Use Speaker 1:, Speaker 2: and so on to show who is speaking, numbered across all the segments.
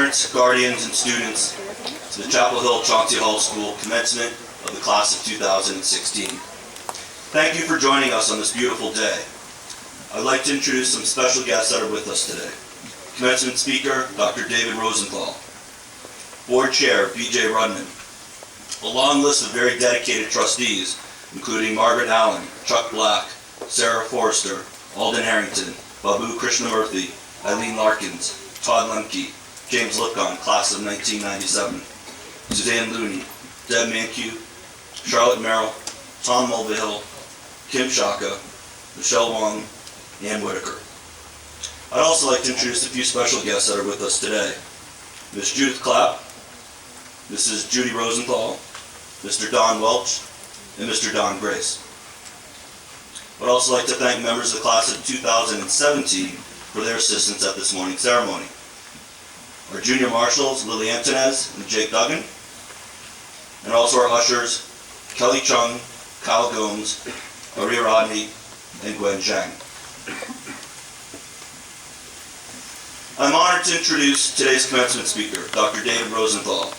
Speaker 1: parents, guardians, and students to the Chapel Hill-Chauncy Hall School commencement of the class of 2016. Thank you for joining us on this beautiful day. I'd like to introduce some special guests that are with us today. Commencement speaker, Dr. David Rosenthal. Board Chair, B.J. Rudman. A long list of very dedicated trustees, including Margaret Allen, Chuck Black, Sarah Forrester, Alden Harrington, Babu Krishnamurthy, Eileen Larkins, Todd Lemke, James Lipcon, class of 1997, Suzanne Looney, Deb Mankiw, Charlotte Merrill, Tom Mulvihill, Kim Shaka, Michelle Wong, Ann Whitaker. I'd also like to introduce a few special guests that are with us today. Ms. Judith Clapp, Mrs. Judy Rosenthal, Mr. Don Welch, and Mr. Don Grace. I'd also like to thank members of the class of 2017 for their assistance at this morning's ceremony. Our junior marshals, Lily Antonez and Jake Duggan, and also our ushers, Kelly Chung, Kyle Gomes, Maria Rodney, and Gwen Zhang. I'm honored to introduce today's commencement speaker, Dr. David Rosenthal.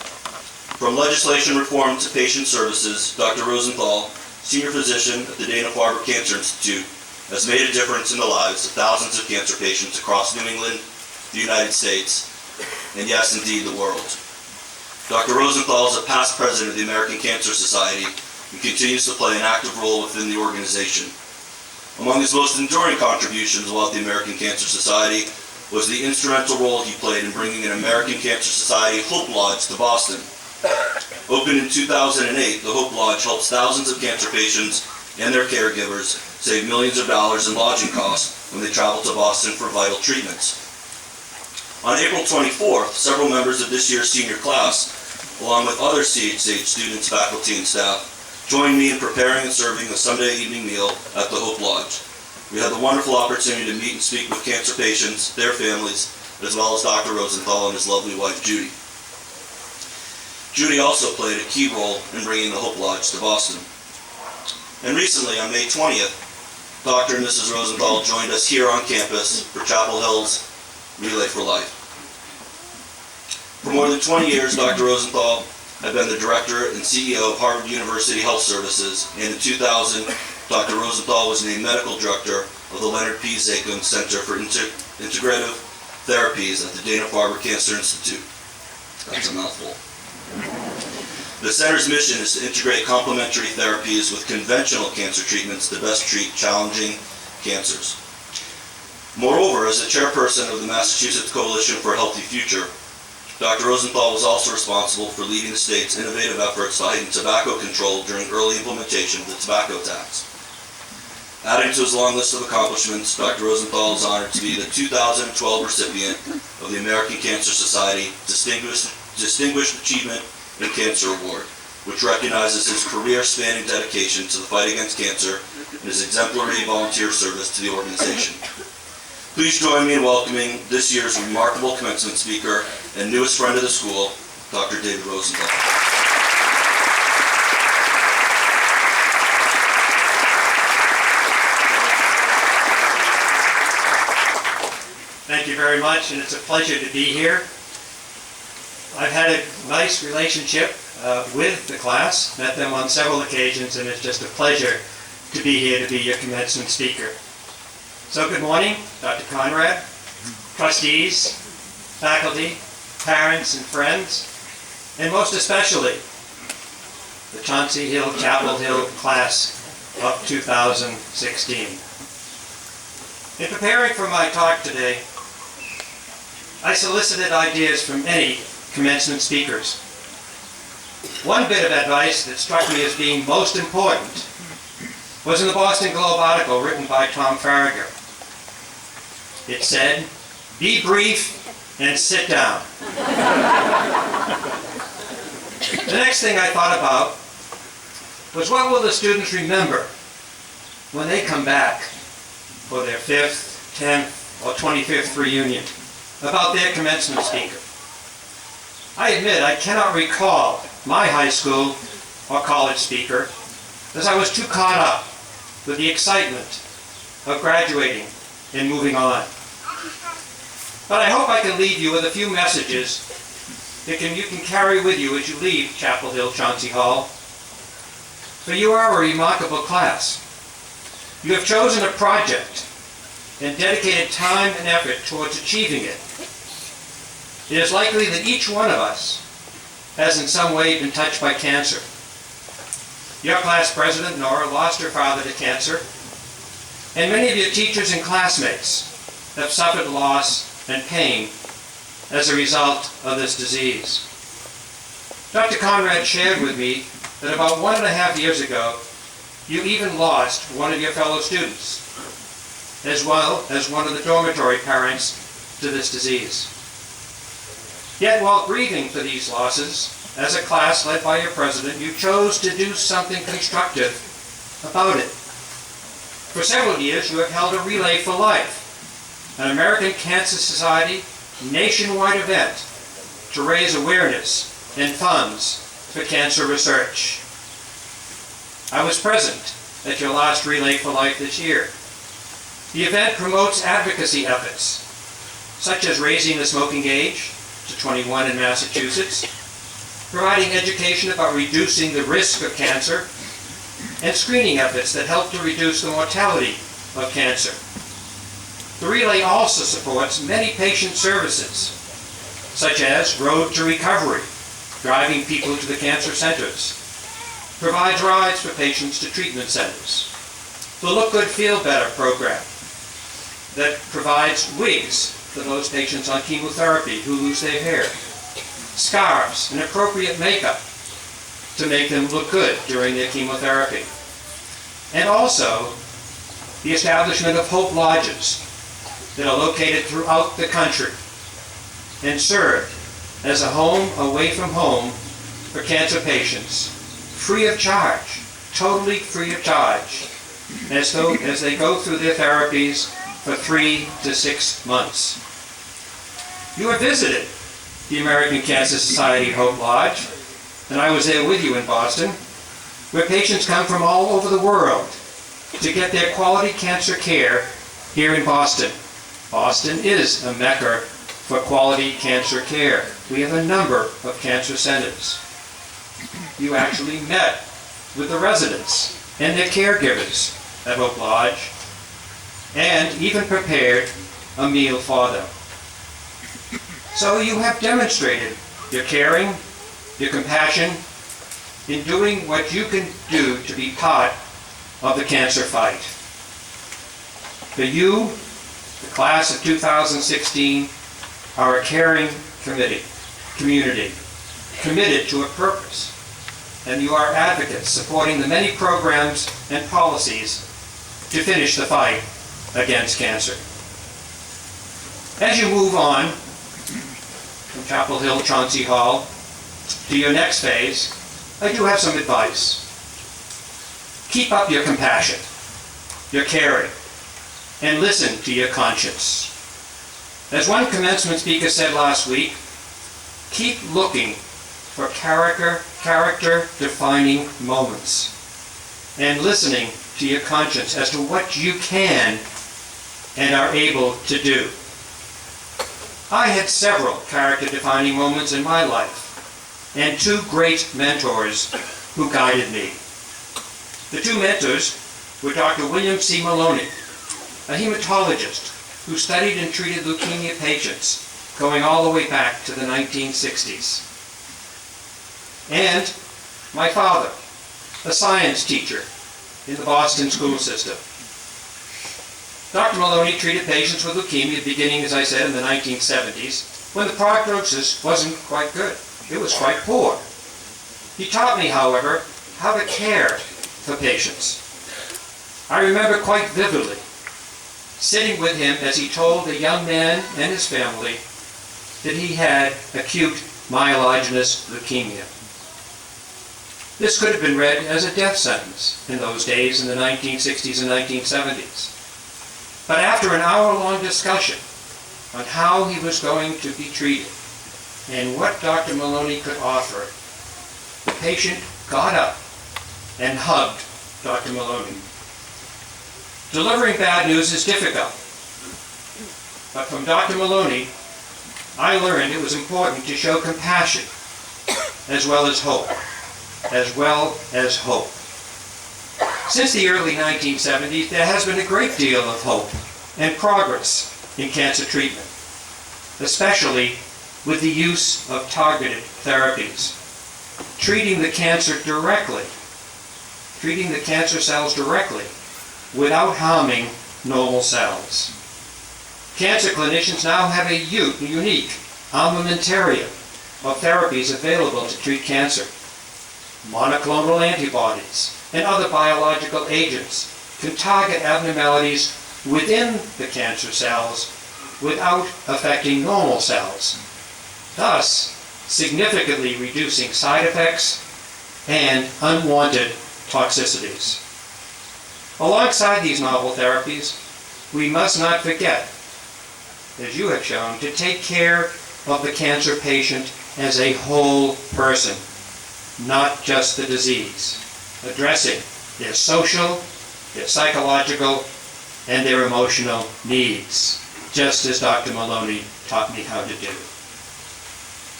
Speaker 1: From legislation reform to patient services, Dr. Rosenthal, senior physician at the Dana-Farber Cancer Institute, has made a difference in the lives of thousands of cancer patients across New England, the United States, and yes, indeed, the world. Dr. Rosenthal is a past president of the American Cancer Society and continues to play an active role within the organization. Among his most enduring contributions while at the American Cancer Society was the instrumental role he played in bringing an American Cancer Society Hope Lodge to Boston. Opened in 2008, the Hope Lodge helps thousands of cancer patients and their caregivers save millions of dollars in lodging costs when they travel to Boston for vital treatments. On April 24th, several members of this year's senior class, along with other CHSH students, faculty, and staff, joined me in preparing and serving a Sunday evening meal at the Hope Lodge. We had the wonderful opportunity to meet and speak with cancer patients, their families, as well as Dr. Rosenthal and his lovely wife, Judy. Judy also played a key role in bringing the Hope Lodge to Boston. And recently, on May 20th, Dr. and Mrs. Rosenthal joined us here on campus for Chapel Hill's Relay for Life. For more than 20 years, Dr. Rosenthal had been the director and CEO of Harvard University Health Services, and in 2000, Dr. Rosenthal was named medical director of the Leonard P. Zakum Center for Integrative Therapies at the Dana-Farber Cancer Institute. That's a mouthful. The center's mission is to integrate complementary therapies with conventional cancer treatments to best treat challenging cancers. Moreover, as the chairperson of the Massachusetts Coalition for a Healthy Future, Dr. Rosenthal was also responsible for leading the state's innovative efforts to heighten tobacco control during early implementation of the tobacco tax. Adding to his long list of accomplishments, Dr. Rosenthal is honored to be the 2012 recipient of the American Cancer Society Distinguished Achievement in Cancer Award, which recognizes his career-spanning dedication to the fight against cancer and his exemplary volunteer service to the organization. Please join me in welcoming this year's remarkable commencement speaker and newest friend of the school, Dr. David Rosenthal.
Speaker 2: Thank you very much, and it's a pleasure to be here. I've had a nice relationship with the class, met them on several occasions, and it's just a pleasure to be here to be your commencement speaker. So good morning, Dr. Conrad, trustees, faculty, parents, and friends, and most especially the Chauncey Hill, Chapel Hill class of 2016. In preparing for my talk today, I solicited ideas from many commencement speakers. One bit of advice that struck me as being most important was in the Boston Globe article written by Tom Farragher. It said, "Be brief and sit down." The next thing I thought about was, what will the students remember when they come back for their 5th, 10th, or 25th reunion about their commencement speaker? I admit I cannot recall my high school or college speaker, as I was too caught up with the excitement of graduating and moving on. But I hope I can leave you with a few messages that you can carry with you as you leave Chapel Hill-Chauncy Hall. For you are a remarkable class. You have chosen a project and dedicated time and effort towards achieving it. It is likely that each one of us has in some way been touched by cancer. Your class president, Nora, lost her father to cancer, and many of your teachers and classmates have suffered loss and pain as a result of this disease. Dr. Conrad shared with me that about 1.5 years ago, you even lost one of your fellow students, as well as one of the dormitory parents to this disease. Yet while grieving for these losses, as a class led by your president, you chose to do something constructive about it. For several years, you have held a Relay for Life, an American Cancer Society nationwide event to raise awareness and funds for cancer research. I was present at your last Relay for Life this year. The event promotes advocacy efforts, such as raising the smoking age to 21 in Massachusetts, providing education about reducing the risk of cancer, and screening efforts that help to reduce the mortality of cancer. The Relay also supports many patient services, such as Road to Recovery, driving people to the cancer centers, provides rides for patients to treatment centers, the Look Good, Feel Better program that provides wigs for those patients on chemotherapy who lose their hair, scarves and appropriate makeup to make them look good during their chemotherapy, and also the establishment of Hope Lodges that are located throughout the country and serve as a home away from home for cancer patients, free of charge, totally free of charge, as they go through their therapies for 3 to 6 months. You have visited the American Cancer Society Hope Lodge, and I was there with you in Boston, where patients come from all over the world to get their quality cancer care here in Boston. Boston is a mecca for quality cancer care. We have a number of cancer centers. You actually met with the residents and their caregivers at Hope Lodge, and even prepared a meal for them. So you have demonstrated your caring, your compassion, in doing what you can do to be part of the cancer fight. For you, the class of 2016, are a caring community, committed to a purpose, and you are advocates supporting the many programs and policies to finish the fight against cancer. As you move on from Chapel Hill-Chauncy Hall to your next phase, I do have some advice. Keep up your compassion, your caring, and listen to your conscience. As one commencement speaker said last week, keep looking for character-defining moments and listening to your conscience as to what you can and are able to do. I had several character-defining moments in my life and 2 great mentors who guided me. The 2 mentors were Dr. William C. Maloney, a hematologist who studied and treated leukemia patients going all the way back to the 1960s. And my father, a science teacher in the Boston school system. Dr. Maloney treated patients with leukemia beginning, as I said, in the 1970s, when the prognosis wasn't quite good. It was quite poor. He taught me, however, how to care for patients. I remember quite vividly sitting with him as he told a young man and his family that he had acute myelogenous leukemia. This could have been read as a death sentence in those days in the 1960s and 1970s. But after an hour-long discussion on how he was going to be treated and what Dr. Maloney could offer, the patient got up and hugged Dr. Maloney. Delivering bad news is difficult, but from Dr. Maloney, I learned it was important to show compassion as well as hope. Since the early 1970s, there has been a great deal of hope and progress in cancer treatment, especially with the use of targeted therapies, treating the cancer cells directly without harming normal cells. Cancer clinicians now have a unique armamentarium of therapies available to treat cancer. Monoclonal antibodies and other biological agents can target abnormalities within the cancer cells without affecting normal cells, thus significantly reducing side effects and unwanted toxicities. Alongside these novel therapies, we must not forget, as you have shown, to take care of the cancer patient as a whole person, not just the disease, addressing their social, their psychological, and their emotional needs, just as Dr. Maloney taught me how to do.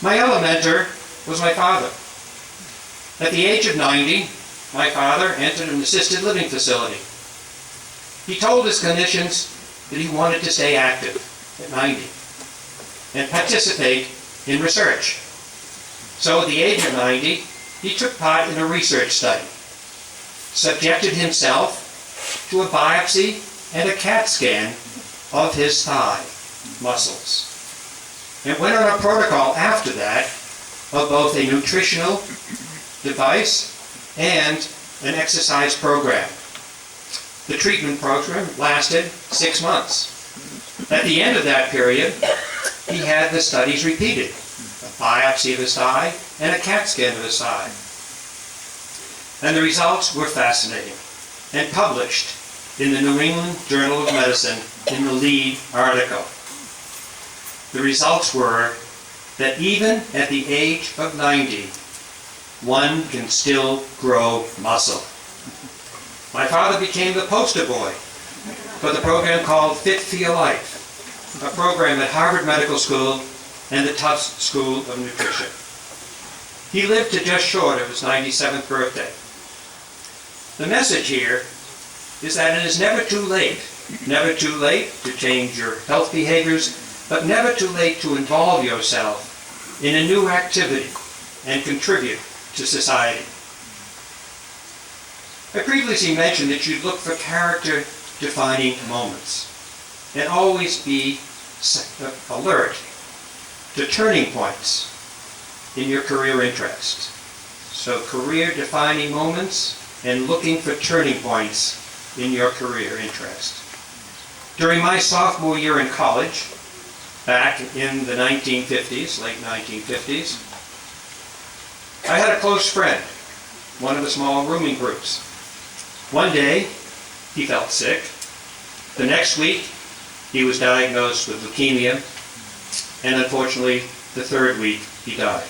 Speaker 2: My other mentor was my father. At the age of 90, my father entered an assisted living facility. He told his clinicians that he wanted to stay active at 90 and participate in research. So at the age of 90, he took part in a research study, subjected himself to a biopsy and a CAT scan of his thigh muscles, and went on a protocol after that of both a nutritional device and an exercise program. The treatment program lasted 6 months. At the end of that period, he had the studies repeated, a biopsy of his thigh and a CAT scan of his thigh. And the results were fascinating and published in the New England Journal of Medicine in the lead article. The results were that even at the age of 90, one can still grow muscle. My father became the poster boy for the program called Fit for Your Life, a program at Harvard Medical School and the Tufts School of Nutrition. He lived to just short of his 97th birthday. The message here is that it is never too late to change your health behaviors, but never too late to involve yourself in a new activity and contribute to society. I previously mentioned that you'd look for character-defining moments and always be alert to turning points in your career interest. So career-defining moments and looking for turning points in your career interest. During my sophomore year in college, back in the 1950s, late 1950s, I had a close friend, one of the small rooming groups. One day, he felt sick. The next week, he was diagnosed with leukemia, and unfortunately, the third week, he died.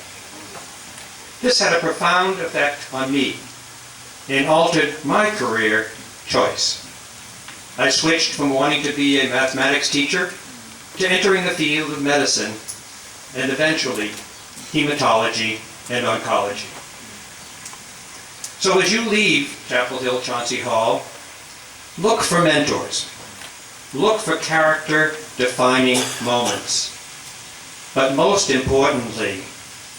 Speaker 2: This had a profound effect on me and altered my career choice. I switched from wanting to be a mathematics teacher to entering the field of medicine and eventually hematology and oncology. So as you leave Chapel Hill Chauncy Hall, look for mentors. Look for character-defining moments. But most importantly,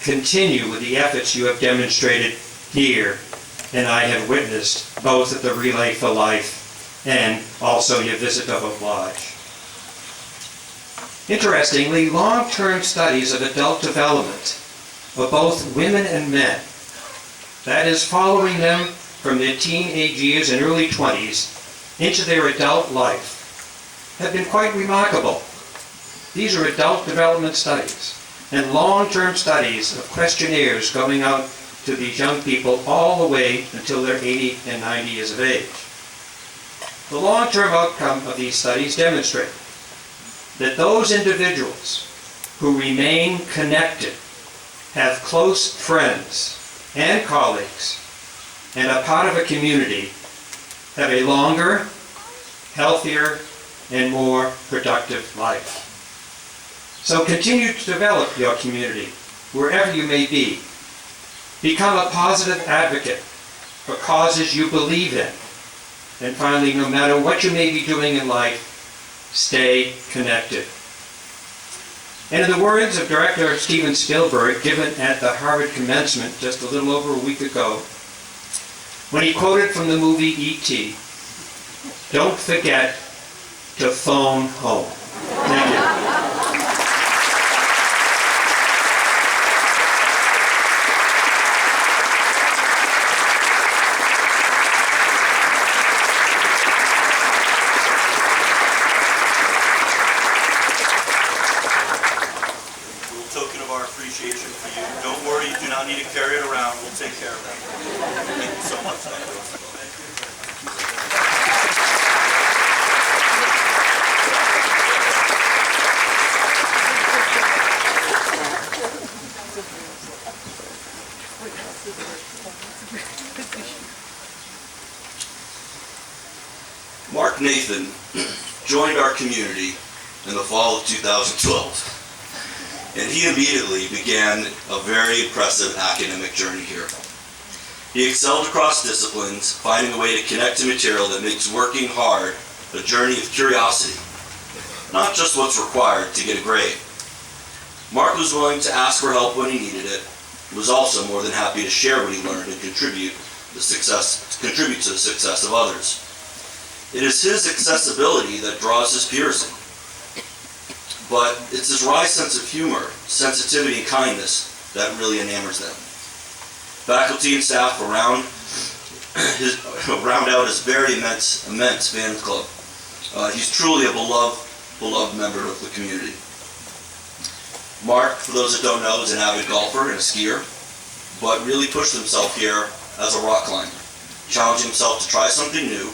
Speaker 2: continue with the efforts you have demonstrated here and I have witnessed both at the Relay for Life and also your visit to Hope Lodge. Interestingly, long-term studies of adult development of both women and men, that is, following them from their teenage years and early 20s into their adult life, have been quite remarkable. These are adult development studies and long-term studies of questionnaires going out to these young people all the way until they're 80 and 90 years of age. The long-term outcome of these studies demonstrate that those individuals who remain connected, have close friends and colleagues, and are part of a community, have a longer, healthier, and more productive life. So continue to develop your community, wherever you may be. Become a positive advocate for causes you believe in. And finally, no matter what you may be doing in life, stay connected. And in the words of Director Steven Spielberg, given at the Harvard commencement just a little over a week ago, when he quoted from the movie E.T., "Don't forget to phone home." Thank you.
Speaker 1: Appreciation for you. Don't worry, you do not need to carry it around. We'll take care of that. Thank you so much. Mark Nathin joined our community in the fall of 2012. And he immediately began a very impressive academic journey here. He excelled across disciplines, finding a way to connect to material that makes working hard a journey of curiosity, not just what's required to get a grade. Mark was willing to ask for help when he needed it, and was also more than happy to share what he learned and contribute to the success of others. It is his accessibility that draws his peers in. But it's his wry sense of humor, sensitivity, and kindness that really enamors them. Faculty and staff round out his very immense fan club. He's truly a beloved member of the community. Mark, for those that don't know, is an avid golfer and a skier, but really pushed himself here as a rock climber, challenging himself to try something new,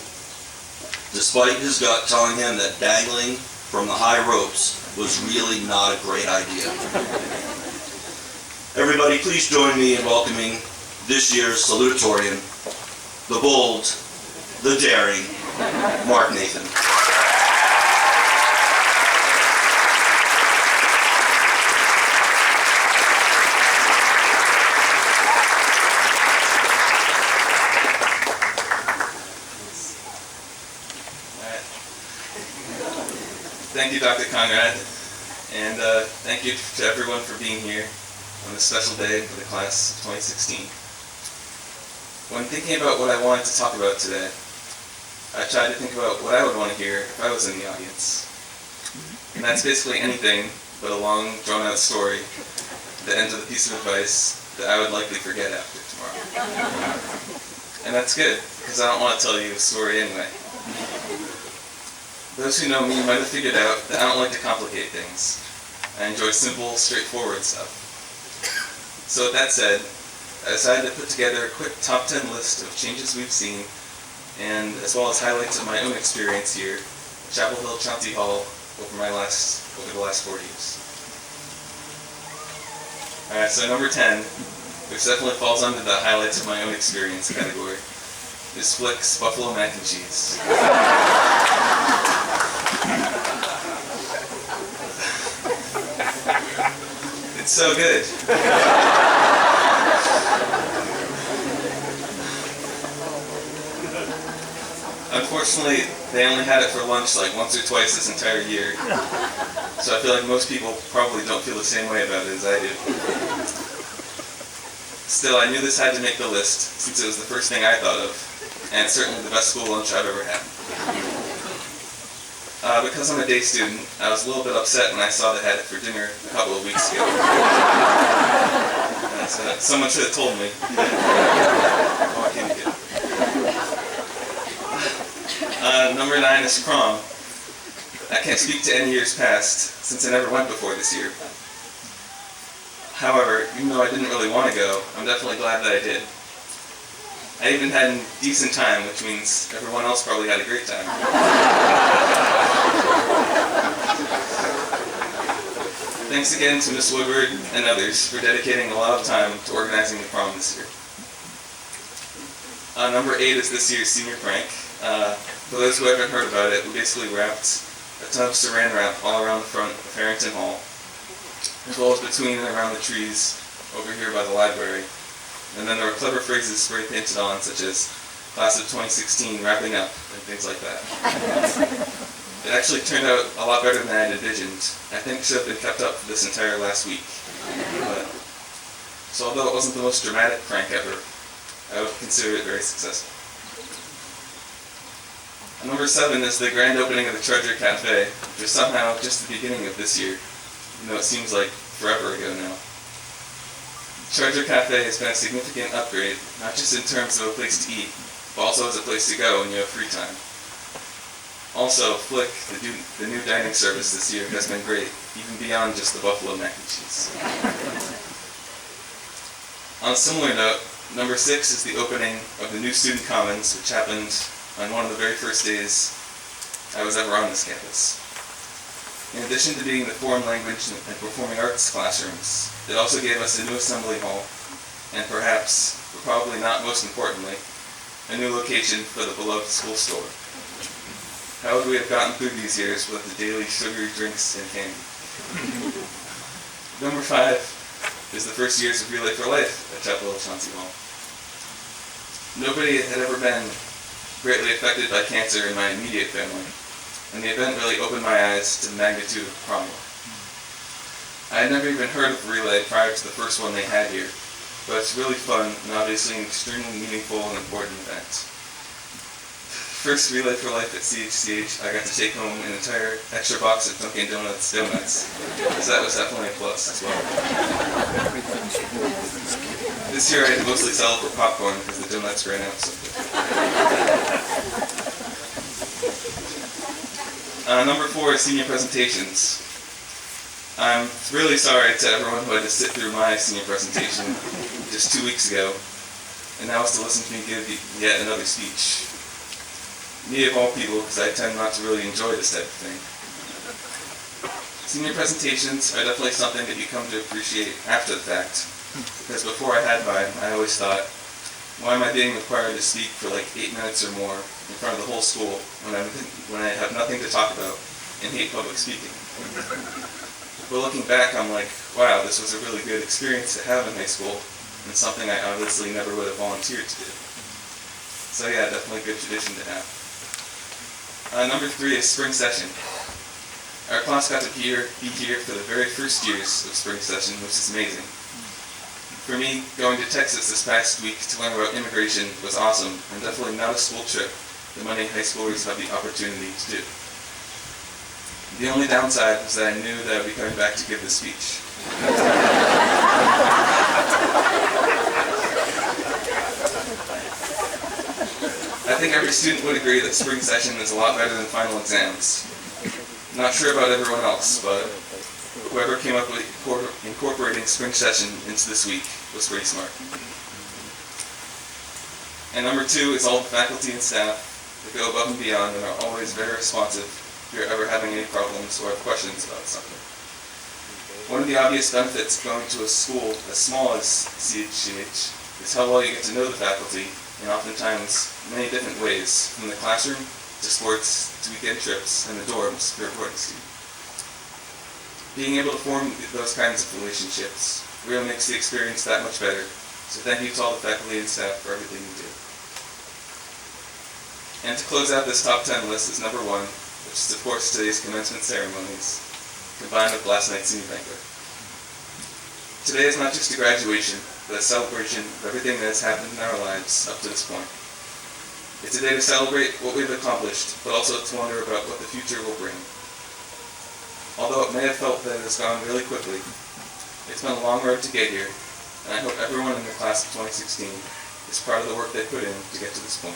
Speaker 1: despite his gut telling him that dangling from the high ropes was really not a great idea. Everybody, please join me in welcoming this year's Salutatorian, the bold, the daring, Mark Nathin.
Speaker 3: Thank you, Dr. Conrad, and thank you to everyone for being here on this special day for the class of 2016. When thinking about what I wanted to talk about today, I tried to think about what I would want to hear if I was in the audience. And that's basically anything but a long, drawn-out story that ends with a piece of advice that I would likely forget after tomorrow. And that's good, because I don't want to tell you a story anyway. Those who know me might have figured out that I don't like to complicate things. I enjoy simple, straightforward stuff. So with that said, I decided to put together a quick top 10 list of changes we've seen, and as well as highlights of my own experience here at Chapel Hill-Chauncy Hall over the last 4 years. Alright, so number 10, which definitely falls under the highlights of my own experience category, is Flick's Buffalo Mac and Cheese. It's so good. Unfortunately, they only had it for lunch like once or twice this entire year. So I feel like most people probably don't feel the same way about it as I do. Still, I knew this had to make the list since it was the first thing I thought of, and it's certainly the best school lunch I've ever had. Because I'm a day student, I was a little bit upset when I saw they had it for dinner a couple of weeks ago. So someone should have told me. Oh, I can't get it. Number 9 is prom. I can't speak to any years past, since I never went before this year. However, even though I didn't really want to go, I'm definitely glad that I did. I even had a decent time, which means everyone else probably had a great time. Thanks again to Ms. Woodward and others for dedicating a lot of time to organizing the prom this year. Number 8 is this year's senior prank. For those who haven't heard about it, we basically wrapped a ton of saran wrap all around the front of Harrington Hall as well as between and around the trees over here by the library. And then there were clever phrases spray painted on, such as class of 2016 wrapping up, and things like that. It actually turned out a lot better than I had envisioned. I think it should have been kept up for this entire last week. So although it wasn't the most dramatic prank ever, I would consider it very successful. Number 7 is the grand opening of the Treasure Cafe, which was somehow just the beginning of this year, even though it seems like forever ago now. Treasure Cafe has been a significant upgrade, not just in terms of a place to eat, but also as a place to go when you have free time. Also, Flick, the new dining service this year, has been great, even beyond just the buffalo mac and cheese. On a similar note, number 6 is the opening of the new student commons, which happened on one of the very first days I was ever on this campus. In addition to being the foreign language and performing arts classrooms, it also gave us a new assembly hall, and perhaps, but probably not most importantly, a new location for the beloved school store. How would we have gotten through these years without the daily sugary drinks and candy? Number 5 is the first years of Relay for Life at Chapel Hill-Chauncy Hall. Nobody had ever been greatly affected by cancer in my immediate family, and the event really opened my eyes to the magnitude of the problem. I had never even heard of Relay prior to the first one they had here, but it's really fun and obviously an extremely meaningful and important event. First Relay for Life at CHCH, I got to take home an entire extra box of Dunkin' Donuts, so that was definitely a plus as well. This year I had to mostly settle for popcorn because the donuts ran out so quick. Number 4 is senior presentations. I'm really sorry to everyone who had to sit through my senior presentation just 2 weeks ago, and now has to listen to me give yet another speech. Me of all people, because I tend not to really enjoy this type of thing. Senior presentations are definitely something that you come to appreciate after the fact, because before I had mine, I always thought, why am I being required to speak for like 8 minutes or more in front of the whole school when I have nothing to talk about and hate public speaking? But looking back, I'm like, wow, this was a really good experience to have in high school, and something I obviously never would have volunteered to do. So yeah, definitely a good tradition to have. Number 3 is spring session. Our class got to be here for the very first years of spring session, which is amazing. For me, going to Texas this past week to learn about immigration was awesome, and definitely not a school trip that many high schoolers have the opportunity to do. The only downside was that I knew that I would be coming back to give this speech. I think every student would agree that spring session is a lot better than final exams. Not sure about everyone else, but whoever came up with incorporating spring session into this week was pretty smart. And number 2 is all the faculty and staff that go above and beyond and are always very responsive if you're ever having any problems or have questions about something. One of the obvious benefits of going to a school as small as CHCH is how well you get to know the faculty in oftentimes many different ways, from the classroom to sports to weekend trips and the dorms for a boarding student. Being able to form those kinds of relationships really makes the experience that much better, so thank you to all the faculty and staff for everything you do. And to close out this top 10 list is number 1, which is of course today's commencement ceremonies, combined with last night's senior banquet. Today is not just a graduation, but a celebration of everything that has happened in our lives up to this point. It's a day to celebrate what we've accomplished, but also to wonder about what the future will bring. Although it may have felt that it has gone really quickly, it's been a long road to get here, and I hope everyone in the class of 2016 is proud of the work they put in to get to this point.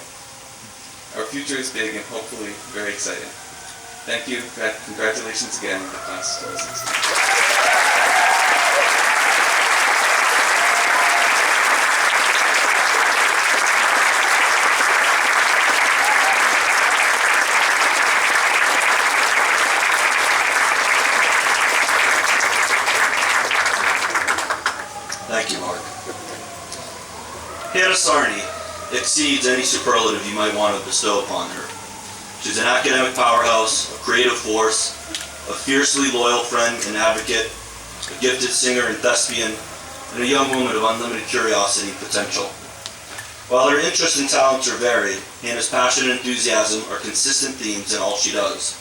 Speaker 3: Our future is big and hopefully very exciting. Thank you, congratulations again to the class of 2016.
Speaker 1: Thank you, Mark. Hannah Sarnie exceeds any superlative you might want to bestow upon her. She's an academic powerhouse, a creative force, a fiercely loyal friend and advocate, a gifted singer and thespian, and a young woman of unlimited curiosity and potential. While her interests and talents are varied, Hannah's passion and enthusiasm are consistent themes in all she does.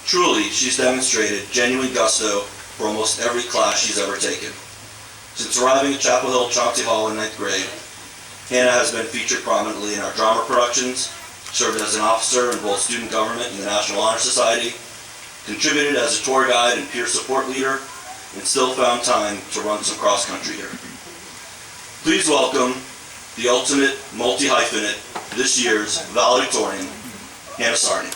Speaker 1: Truly, she's demonstrated genuine gusto for almost every class she's ever taken. Since arriving at Chapel Hill-Chauncy Hall in 9th grade, Hannah has been featured prominently in our drama productions, served as an officer in both student government and the National Honor Society, contributed as a tour guide and peer support leader, and still found time to run some cross-country here. Please welcome the ultimate multi-hyphenate, this year's valedictorian, Hannah Sarnie.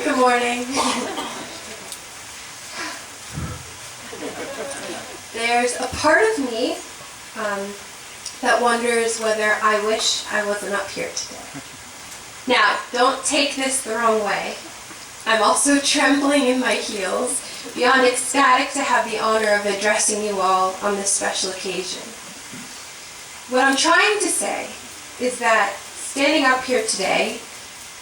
Speaker 4: Good morning. There's a part of me that wonders whether I wish I wasn't up here today. Now, don't take this the wrong way. I'm also trembling in my heels, beyond ecstatic to have the honor of addressing you all on this special occasion. What I'm trying to say is that standing up here today,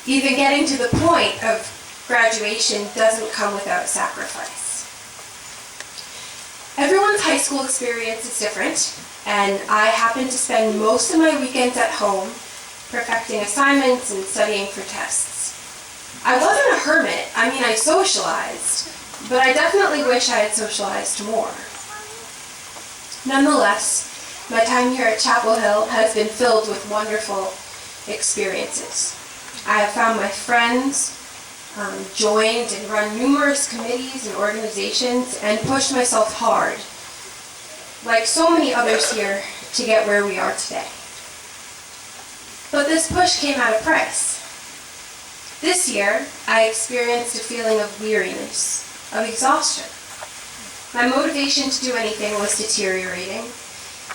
Speaker 4: even getting to the point of graduation, doesn't come without sacrifice. Everyone's high school experience is different, and I happen to spend most of my weekends at home perfecting assignments and studying for tests. I wasn't a hermit. I mean, I socialized, but I definitely wish I had socialized more. Nonetheless, my time here at Chapel Hill has been filled with wonderful experiences. I have found my friends, joined and run numerous committees and organizations, and pushed myself hard, like so many others here, to get where we are today. But this push came at a price. This year, I experienced a feeling of weariness, of exhaustion. My motivation to do anything was deteriorating,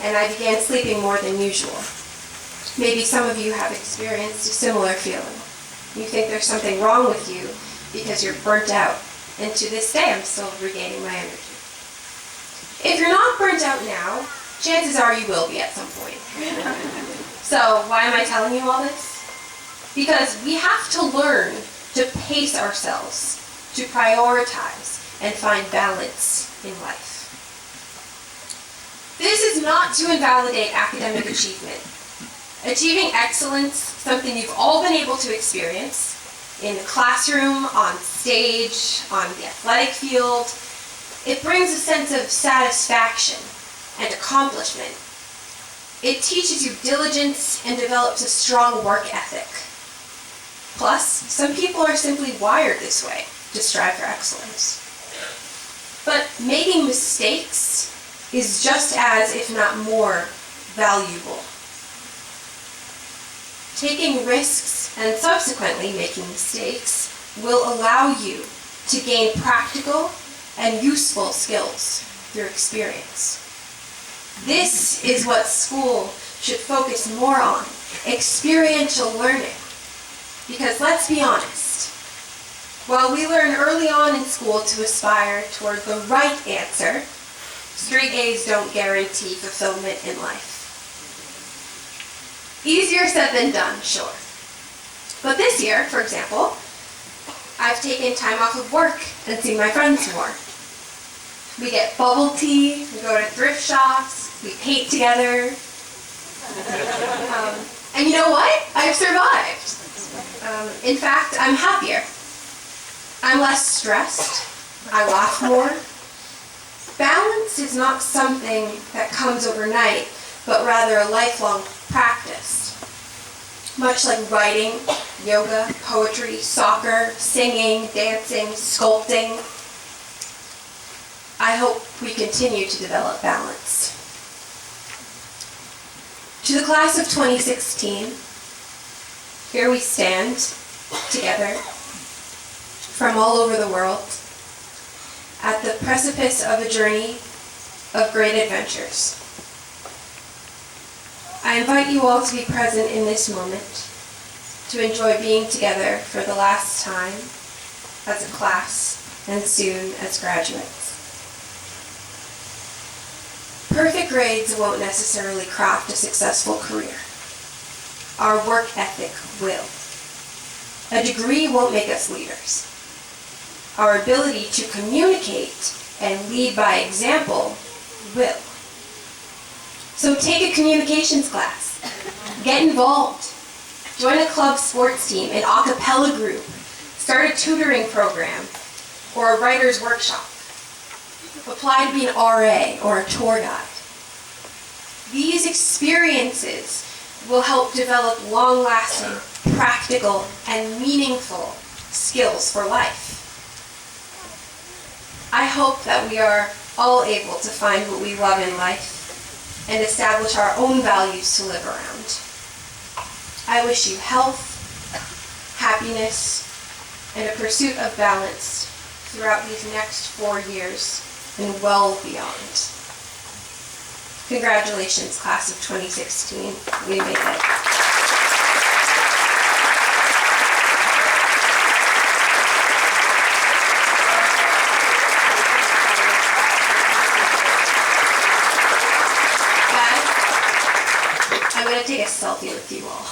Speaker 4: and I began sleeping more than usual. Maybe some of you have experienced a similar feeling. You think there's something wrong with you because you're burnt out, and to this day I'm still regaining my energy. If you're not burnt out now, chances are you will be at some point. So why am I telling you all this? Because we have to learn to pace ourselves, to prioritize, and find balance in life. This is not to invalidate academic achievement. Achieving excellence, something you've all been able to experience in the classroom, on stage, on the athletic field, it brings a sense of satisfaction and accomplishment. It teaches you diligence and develops a strong work ethic. Plus, some people are simply wired this way, to strive for excellence. But making mistakes is just as, if not more, valuable. Taking risks and subsequently making mistakes will allow you to gain practical and useful skills through experience. This is what school should focus more on, experiential learning. Because let's be honest, while we learn early on in school to aspire toward the right answer, straight A's don't guarantee fulfillment in life. Easier said than done, sure. But this year, for example, I've taken time off of work and seen my friends more. We get bubble tea, we go to thrift shops, we paint together. And you know what? I've survived. In fact, I'm happier. I'm less stressed. I laugh more. Balance is not something that comes overnight, but rather a lifelong practice. Much like writing, yoga, poetry, soccer, singing, dancing, sculpting. I hope we continue to develop balance. To the class of 2016, here we stand together from all over the world at the precipice of a journey of great adventures. I invite you all to be present in this moment to enjoy being together for the last time as a class and soon as graduates. Perfect grades won't necessarily craft a successful career. Our work ethic will. A degree won't make us leaders. Our ability to communicate and lead by example will. So take a communications class. Get involved. Join a club sports team, an a cappella group, start a tutoring program, or a writer's workshop. Apply to be an RA or a tour guide. These experiences will help develop long-lasting, practical, and meaningful skills for life. I hope that we are all able to find what we love in life and establish our own values to live around. I wish you health, happiness, and a pursuit of balance throughout these next 4 years and well beyond. Congratulations, class of 2016. We made it. I'm going to take a selfie with you all.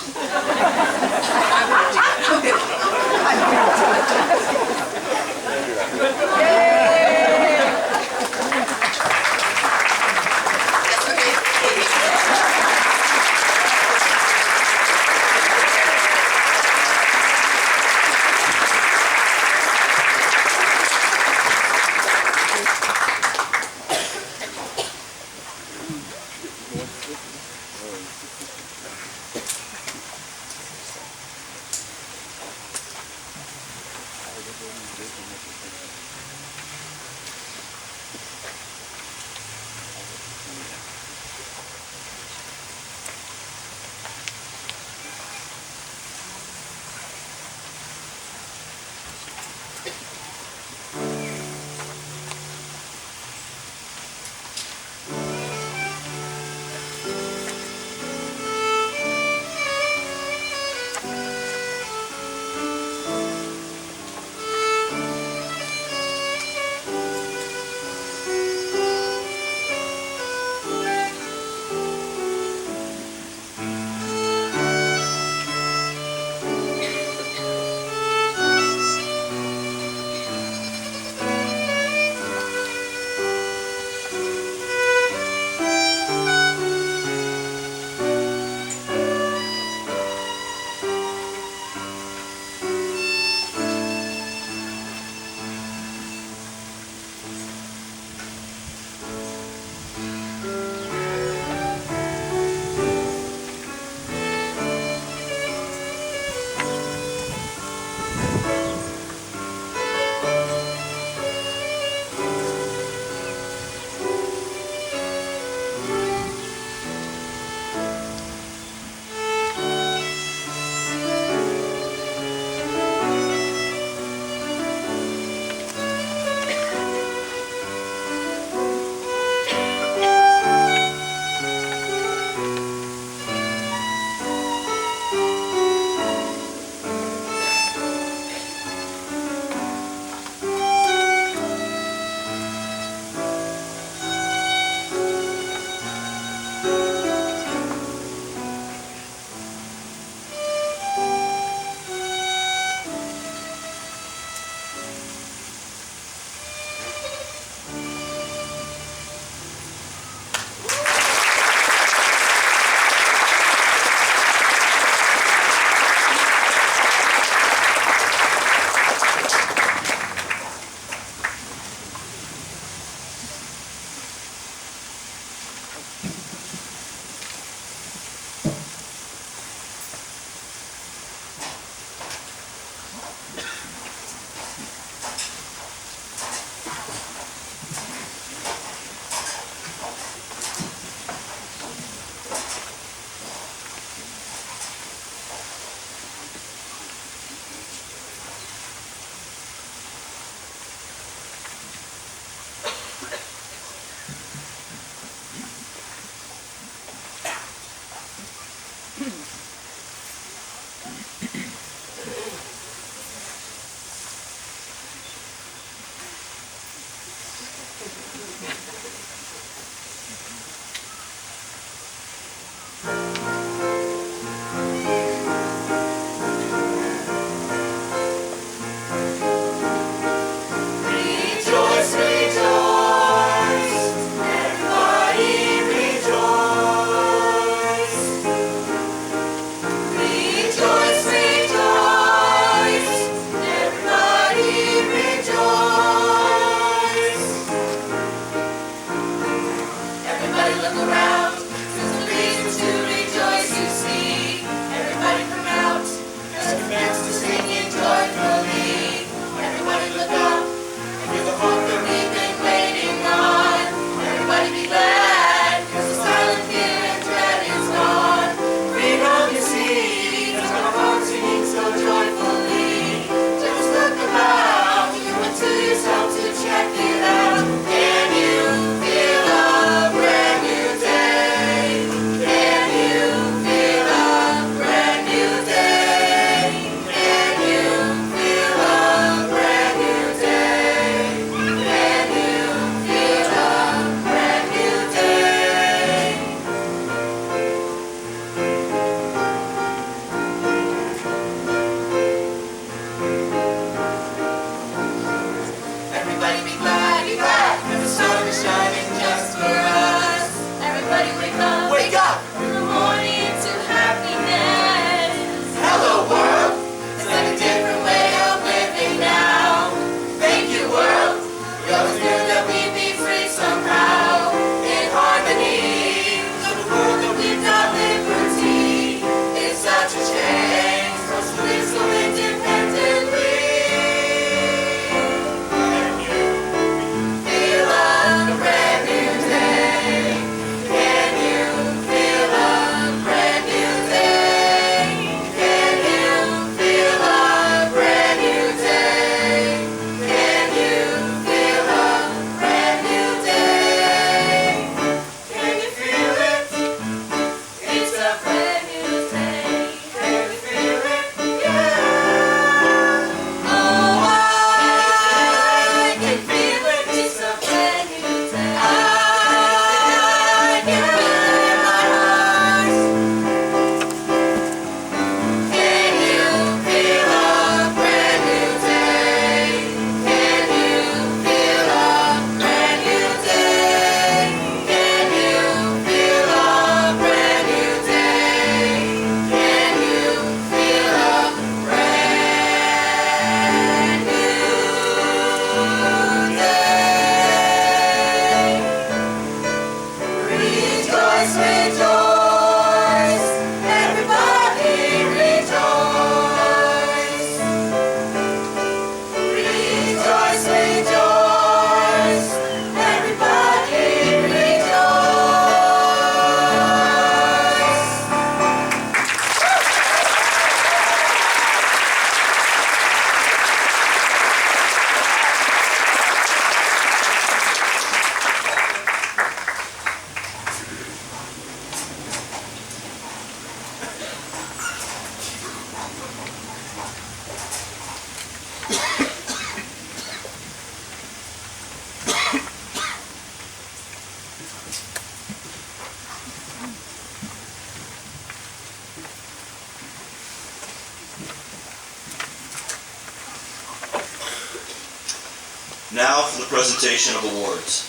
Speaker 1: Now for the presentation of awards.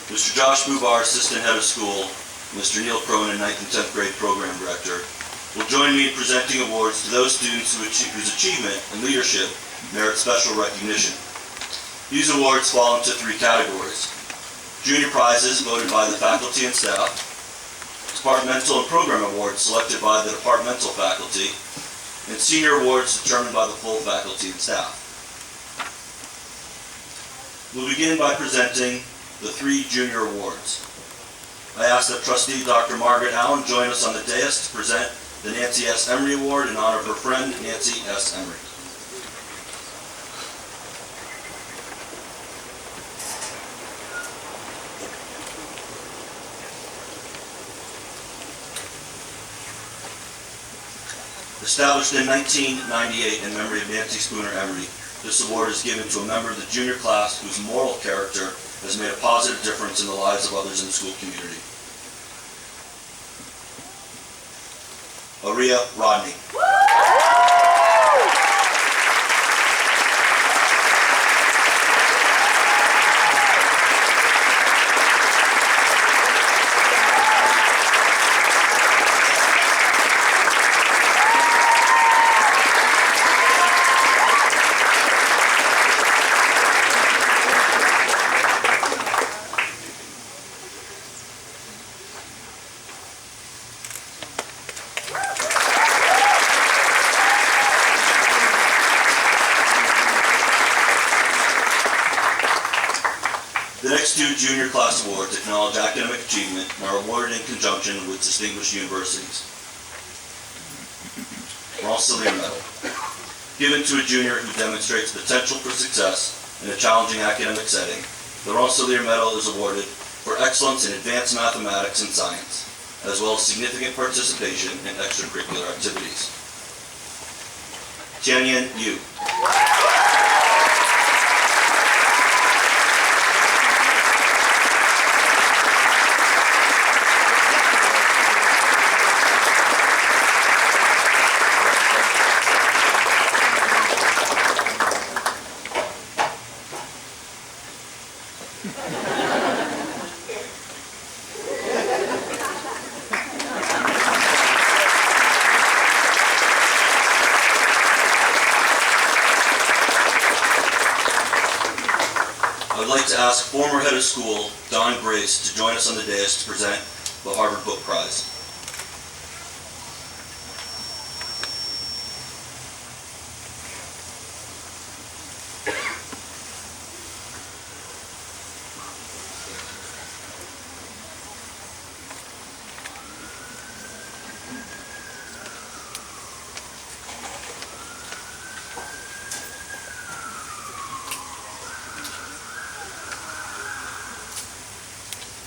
Speaker 1: Mr. Josh Bubar, Assistant Head of School, Mr. Neil Cronin, 9th and 10th grade Program Director, will join me in presenting awards to those students whose achievement and leadership merit special recognition. These awards fall into 3 categories: junior prizes voted by the faculty and staff, departmental and program awards selected by the departmental faculty, and senior awards determined by the full faculty and staff. We'll begin by presenting the 3 junior awards. I ask that Trustee Dr. Margaret Allen join us on the dais to present the Nancy S. Emery Award in honor of her friend, Nancy S. Emery. Established in 1998 in memory of Nancy Spooner Emery, this award is given to a member of the junior class whose moral character has made a positive difference in the lives of others in the school community. Aria Rodney. The next 2 junior class awards acknowledge academic achievement and are awarded in conjunction with distinguished universities. Rensselaer Medal, given to a junior who demonstrates potential for success in a challenging academic setting. The Rensselaer Medal is awarded for excellence in advanced mathematics and science, as well as significant participation in extracurricular activities. Tianyan Yu. I would like to ask former head of school, Don Grace, to join us on the dais to present the Harvard Book Prize.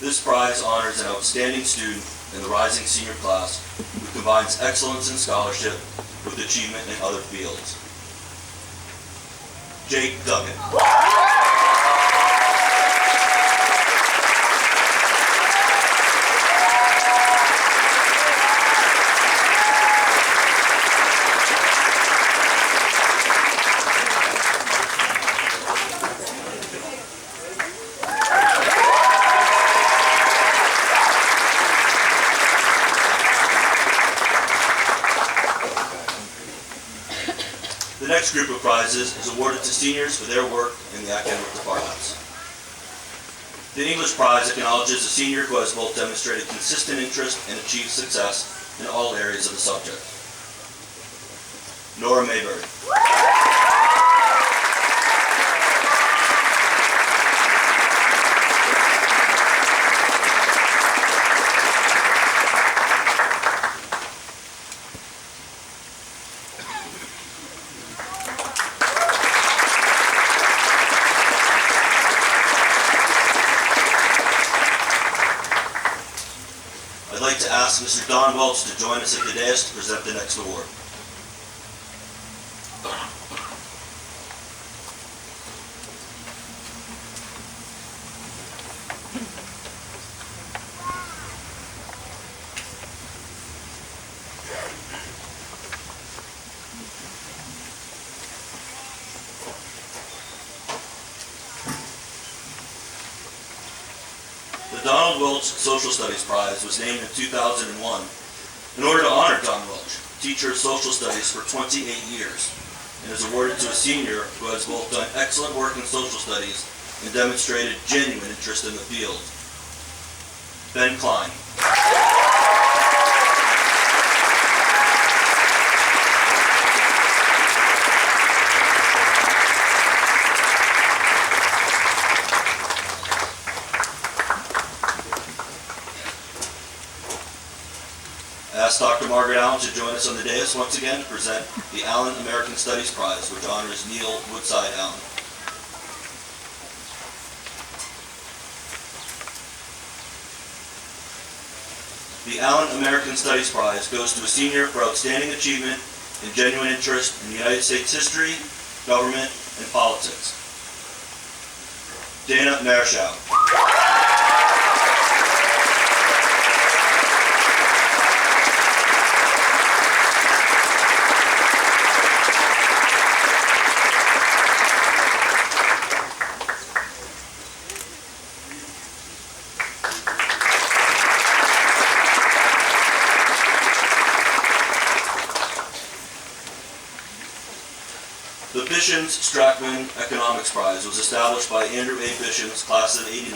Speaker 1: This prize honors an outstanding student in the rising senior class who combines excellence in scholarship with achievement in other fields. Jake Duggan. The next group of prizes is awarded to seniors for their work in the academic departments. The English Prize acknowledges a senior who has both demonstrated consistent interest and achieved success in all areas of the subject. Nora Mayberry. I'd like to ask Mr. Don Welch to join us at the dais to present the next award. The Donald Welch Social Studies Prize was named in 2001 in order to honor Don Welch, teacher of social studies for 28 years, and is awarded to a senior who has both done excellent work in social studies and demonstrated genuine interest in the field. Ben Klein. I ask Dr. Margaret Allen to join us on the dais once again to present the Allen American Studies Prize, which honors Neil Woodside Allen. The Allen American Studies Prize goes to a senior for outstanding achievement and genuine interest in United States history, government, and politics. Dana Marishow. The Bishens-Strackman Economics Prize was established by Andrew A. Bishens, class of '89,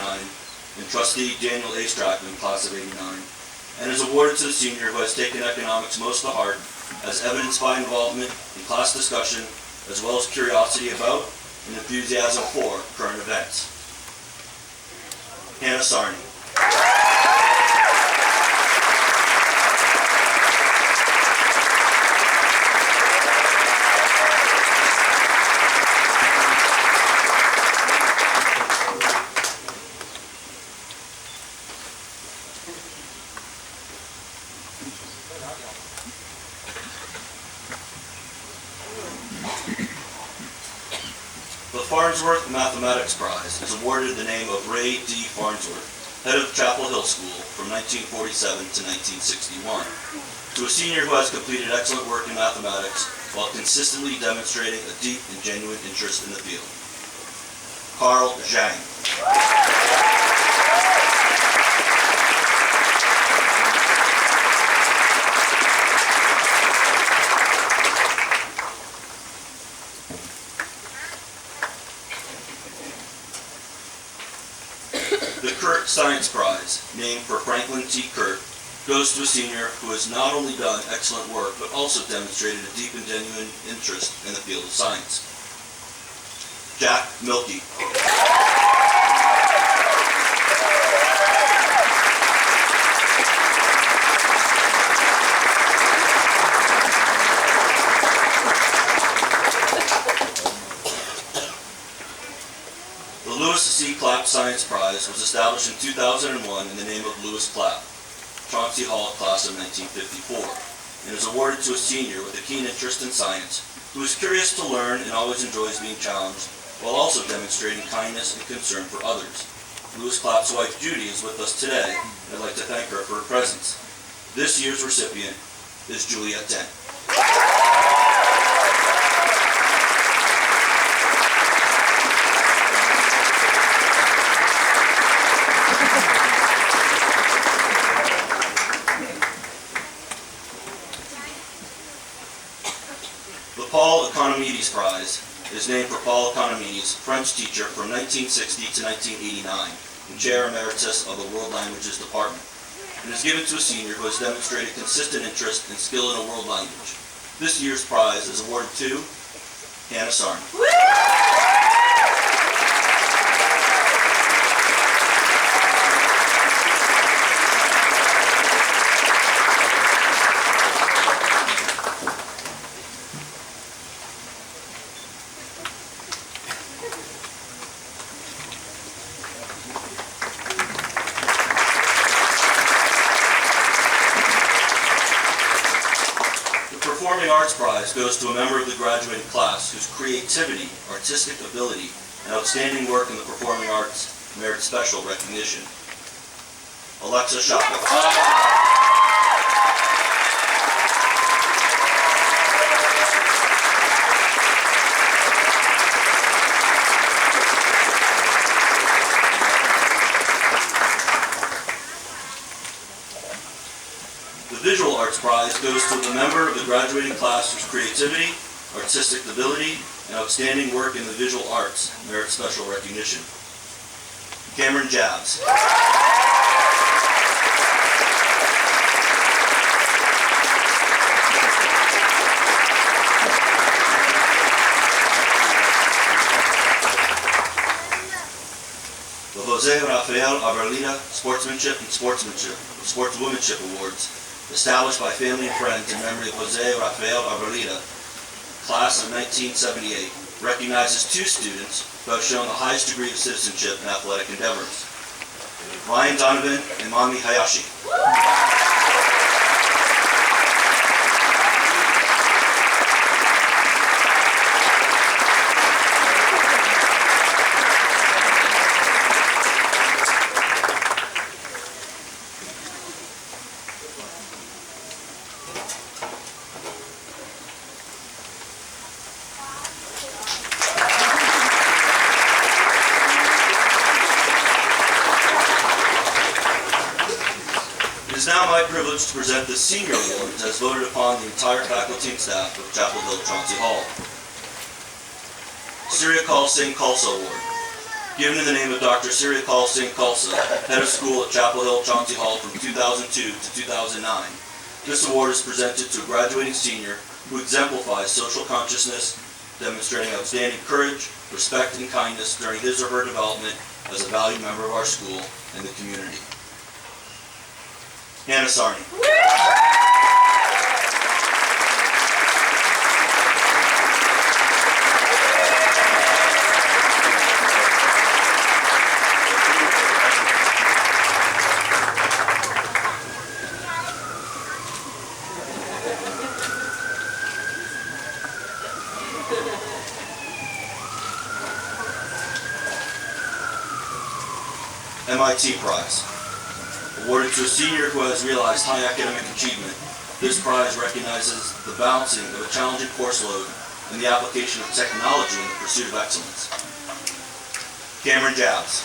Speaker 1: and trustee Daniel A. Strackman, class of '89, and is awarded to the senior who has taken economics most to heart, as evidenced by involvement in class discussion, as well as curiosity about and enthusiasm for current events. Hannah Sarnie. The Farnsworth Mathematics Prize is awarded in the name of Ray D. Farnsworth, head of Chapel Hill School from 1947 to 1961, to a senior who has completed excellent work in mathematics while consistently demonstrating a deep and genuine interest in the field. Carl Zhang. The Kurt Science Prize, named for Franklin T. Kurt, goes to a senior who has not only done excellent work, but also demonstrated a deep and genuine interest in the field of science. Jack Milkey. The Lewis C. Clapp Science Prize was established in 2001 in the name of Lewis Clapp, Chauncey Hall class of 1954, and is awarded to a senior with a keen interest in science who is curious to learn and always enjoys being challenged, while also demonstrating kindness and concern for others. Lewis Clapp's wife Judy is with us today, and I'd like to thank her for her presence. This year's recipient is Juliet Dent. The Paul Economides Prize is named for Paul Economides, French teacher from 1960 to 1989, and Chair Emeritus of the World Languages Department, and is given to a senior who has demonstrated consistent interest and skill in a world language. This year's prize is awarded to Hannah Sarnie. The Performing Arts Prize goes to a member of the graduating class whose creativity, artistic ability, and outstanding work in the performing arts merit special recognition. Alexa Shopper. The Visual Arts Prize goes to the member of the graduating class whose creativity, artistic ability, and outstanding work in the visual arts merit special recognition. Cameron Jabs. The Jose Rafael Abarlita Sportsmanship and Sportswomanship Awards, established by family and friends in memory of Jose Rafael Abarlita, class of 1978, recognizes two students who have shown the highest degree of citizenship in athletic endeavors. Ryan Donovan and Mami Hayashi. It is now my privilege to present the Senior Awards as voted upon the entire faculty and staff of Chapel Hill-Chauncy Hall. Siryakal Singh Khalsa Award, given in the name of Dr. Siryakal Singh Khalsa, head of school at Chapel Hill-Chauncy Hall from 2002 to 2009. This award is presented to a graduating senior who exemplifies social consciousness, demonstrating outstanding courage, respect, and kindness during his or her development as a valued member of our school and the community. Hannah Sarnie. MIT Prize. Awarded to a senior who has realized high academic achievement, this prize recognizes the balancing of a challenging course load and the application of technology in the pursuit of excellence. Cameron Jabs.